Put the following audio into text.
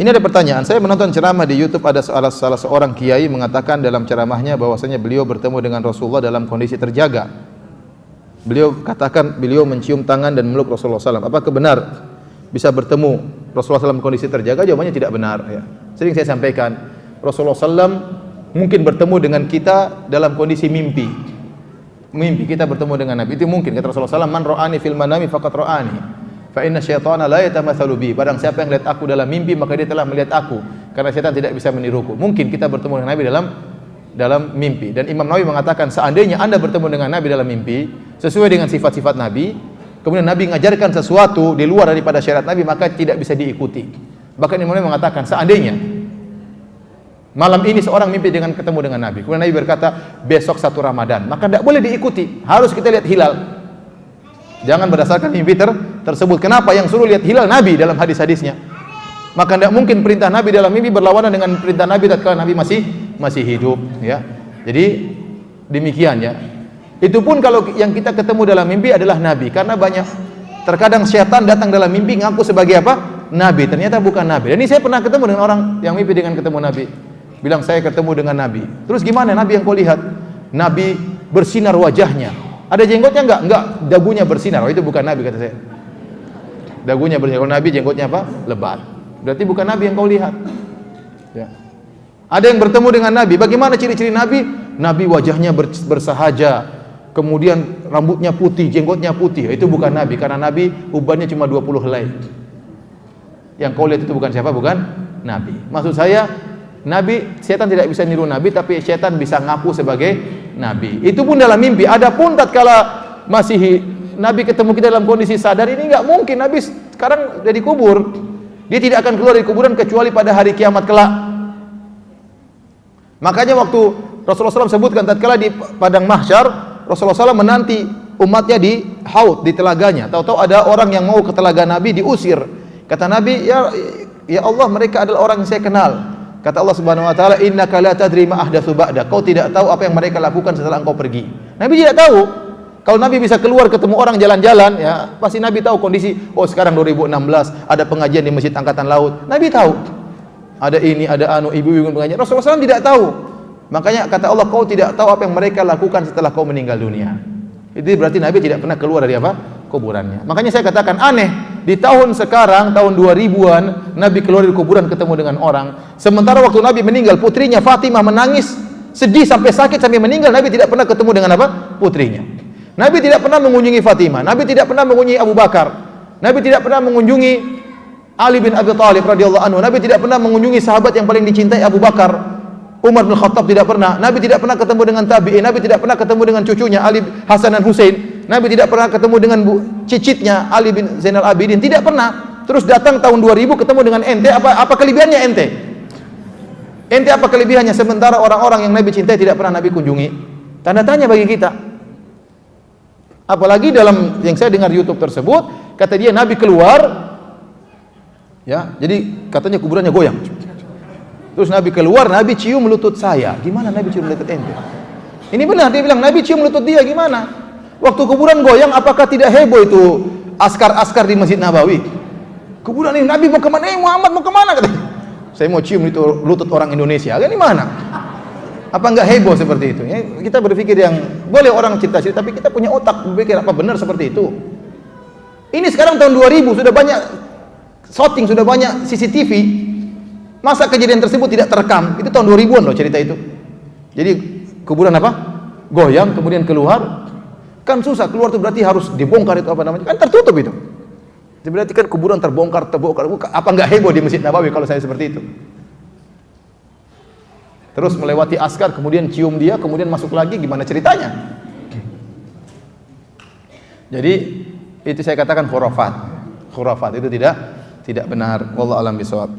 Ini ada pertanyaan, saya menonton ceramah di YouTube, ada salah seorang kiai mengatakan dalam ceramahnya bahwasanya beliau bertemu dengan Rasulullah dalam kondisi terjaga. Beliau katakan beliau mencium tangan dan meluk Rasulullah SAW. Apakah benar bisa bertemu Rasulullah SAW kondisi terjaga? Jawabannya tidak benar. Ya. Sering saya sampaikan, Rasulullah SAW mungkin bertemu dengan kita dalam kondisi mimpi. Mimpi kita bertemu dengan Nabi itu mungkin. Kata Rasulullah SAW, man ra'ani fil manami faqad ra'ani. Fa inna syaitana la yatamatsalu bi. Barang siapa yang lihat aku dalam mimpi maka dia telah melihat aku. Karena syaitan tidak bisa meniruku. Mungkin kita bertemu dengan Nabi dalam mimpi. Dan Imam Nawawi mengatakan seandainya Anda bertemu dengan Nabi dalam mimpi sesuai dengan sifat-sifat Nabi, kemudian Nabi mengajarkan sesuatu di luar daripada syariat Nabi, maka tidak bisa diikuti. Bahkan Imam Nawawi mengatakan seandainya malam ini seorang mimpi ketemu dengan Nabi, kemudian Nabi berkata besok 1 Ramadan, maka tidak boleh diikuti. Harus kita lihat hilal. Jangan berdasarkan mimpi tersebut. Kenapa? Yang suruh lihat hilal Nabi dalam hadis-hadisnya. Maka tidak mungkin perintah Nabi dalam mimpi berlawanan dengan perintah Nabi tatkala Nabi masih hidup, ya. Jadi demikian, ya. Itu pun kalau yang kita ketemu dalam mimpi adalah Nabi, karena banyak terkadang syaitan datang dalam mimpi ngaku sebagai apa? Nabi, ternyata bukan Nabi. Dan ini saya pernah ketemu dengan orang yang mimpi dengan ketemu Nabi. Bilang saya ketemu dengan Nabi. Terus gimana Nabi yang kau lihat? Nabi bersinar wajahnya. Ada jenggotnya enggak, dagunya bersinar. Oh, itu bukan Nabi, kata saya. Dagunya bersinar. Kalau Nabi jenggotnya apa? Lebat. Berarti bukan Nabi yang kau lihat. Ya. Ada yang bertemu dengan Nabi. Bagaimana ciri-ciri Nabi? Nabi wajahnya bersahaja. Kemudian rambutnya putih, jenggotnya putih. Itu bukan Nabi, karena Nabi ubannya cuma 20 helai. Yang kau lihat itu bukan siapa? Bukan Nabi. Maksud saya, Nabi, setan tidak bisa niru Nabi, tapi setan bisa ngaku sebagai Nabi. Itu pun dalam mimpi. Adapun tatkala masih Nabi ketemu kita dalam kondisi sadar, ini enggak mungkin. Nabi sekarang sudah dikubur. Dia tidak akan keluar dari kuburan kecuali pada hari kiamat kelak. Makanya waktu Rasulullah SAW sebutkan tatkala di padang mahsyar, Rasulullah SAW menanti umatnya di haud, di telaganya. Tahu-tahu ada orang yang mau ke telaga Nabi, diusir. Kata Nabi, ya Allah, mereka adalah orang yang saya kenal. Kata Allah Subhanahu wa taala, innaka la tadri ma ahdatsu ba'da. Kau tidak tahu apa yang mereka lakukan setelah engkau pergi. Nabi tidak tahu. Kalau Nabi bisa keluar ketemu orang jalan-jalan, ya pasti Nabi tahu kondisi. Oh, sekarang 2016 ada pengajian di Masjid Angkatan Laut. Nabi tahu. Ada ini, ada ibu-ibu pengajian. Rasulullah SAW tidak tahu. Makanya kata Allah, kau tidak tahu apa yang mereka lakukan setelah kau meninggal dunia. Itu berarti Nabi tidak pernah keluar dari apa? Kuburannya. Makanya saya katakan aneh, di tahun sekarang, tahun 2000-an, Nabi keluar dari kuburan ketemu dengan orang. Sementara waktu Nabi meninggal, putrinya Fatimah menangis, sedih sampai sakit sampai meninggal, Nabi tidak pernah ketemu dengan apa? Putrinya. Nabi tidak pernah mengunjungi Fatimah, Nabi tidak pernah mengunjungi Abu Bakar, Nabi tidak pernah mengunjungi Ali bin Abi Thalib radhiyallahu anhu, Nabi tidak pernah mengunjungi sahabat yang paling dicintai Abu Bakar, Umar bin Khattab tidak pernah, Nabi tidak pernah ketemu dengan tabi'in, Nabi tidak pernah ketemu dengan cucunya Ali Hasan dan Husain, Nabi tidak pernah ketemu dengan cicitnya Ali bin Zainal Abidin, tidak pernah. Terus datang tahun 2000 ketemu dengan ente, apa kelebihannya ente? Ente apa kelebihannya sementara orang-orang yang Nabi cintai tidak pernah Nabi kunjungi? Tanda tanya bagi kita. Apalagi dalam yang saya dengar YouTube tersebut, kata dia Nabi keluar, ya, jadi katanya kuburannya goyang. Terus Nabi keluar, Nabi cium lutut saya. Gimana Nabi cium lutut ente? Ini benar, dia bilang Nabi cium lutut dia, gimana? Waktu kuburan goyang, apakah tidak heboh itu askar-askar di Masjid Nabawi? Kuburan ini Nabi mau kemana? Muhammad mau kemana? Katanya. Saya mau cium itu lutut orang Indonesia. Kan di mana? Apa enggak heboh seperti itu? Ya, kita berpikir yang boleh orang cerita-cerita, tapi kita punya otak berpikir apa benar seperti itu. Ini sekarang tahun 2000 sudah banyak shooting, sudah banyak CCTV. Masa kejadian tersebut tidak terekam? Itu tahun 2000-an loh cerita itu. Jadi kuburan apa? Goyang, kemudian keluar. Kan susah, keluar itu berarti harus dibongkar itu apa namanya? Kan tertutup itu. Berarti kan kuburan terbongkar. Apa enggak heboh di Masjid Nabawi kalau saya seperti itu? Terus melewati askar, kemudian cium dia, kemudian masuk lagi, gimana ceritanya? Jadi itu saya katakan khurafat. Khurafat itu tidak benar. Wallahu a'lam bishawab.